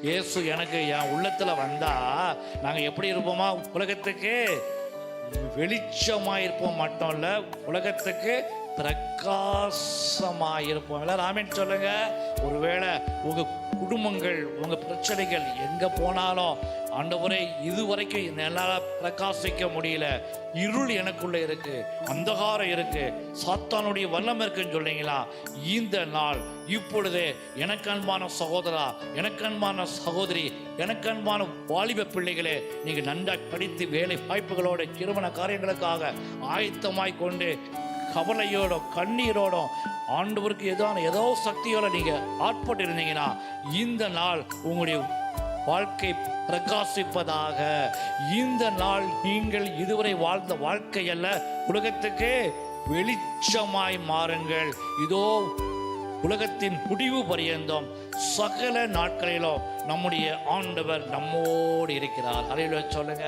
இயேசு எனக்கு என் உள்ளத்துல வந்தா நாங்க எப்படி இருப்போமா? உலகத்துக்கு வெளிச்சமாக இருப்போம் மட்டும் இல்லை, உலகத்துக்கு பிரகாசமாக இருப்போம். எல்லாரும் ஆமென் சொல்லுங்க. ஒருவேளை உங்க குடும்பங்கள், உங்க பிரச்சனைகள் எங்க போனாலும், ஆண்டவரே இதுவரைக்கும் என்னால் பிரகாசிக்க முடியல, இருள் எனக்குள்ள இருக்கு, அந்தகாரம் இருக்கு, சாத்தானுடைய வல்லம் இருக்குன்னு சொல்றீங்களா? இந்த நாள் இப்பொழுதே எனக்கு அன்பான சகோதரா, எனக்கு அன்பான சகோதரி, எனக்கு அன்பான வாலிப பிள்ளைகளே, நீங்க நன்றாக படித்து வேலை வாய்ப்புகளோட திருமண காரியங்களுக்காக ஆயத்தமாய் கொண்டு கவலையோட கண்ணீரோட ஆண்டவருக்கு ஏதோ சக்தியோட நீங்க ஆட்பட்டு இருந்தீங்கன்னா, இந்த நாள் உங்களுடைய வாழ்க்கை பிரகாசிப்பதாக. இந்த நாள் நீங்கள் இதுவரை வாழ்ந்த வாழ்க்கை அல்ல, உலகத்துக்கு வெளிச்சமாய் மாறுங்கள். இதோ உலகத்தின் முடிவு பரியந்தம் சகல நாட்களிலும் நம்முடைய ஆண்டவர் நம்மோடு இருக்கிறார். ஹல்லேலூயா சொல்லுங்க.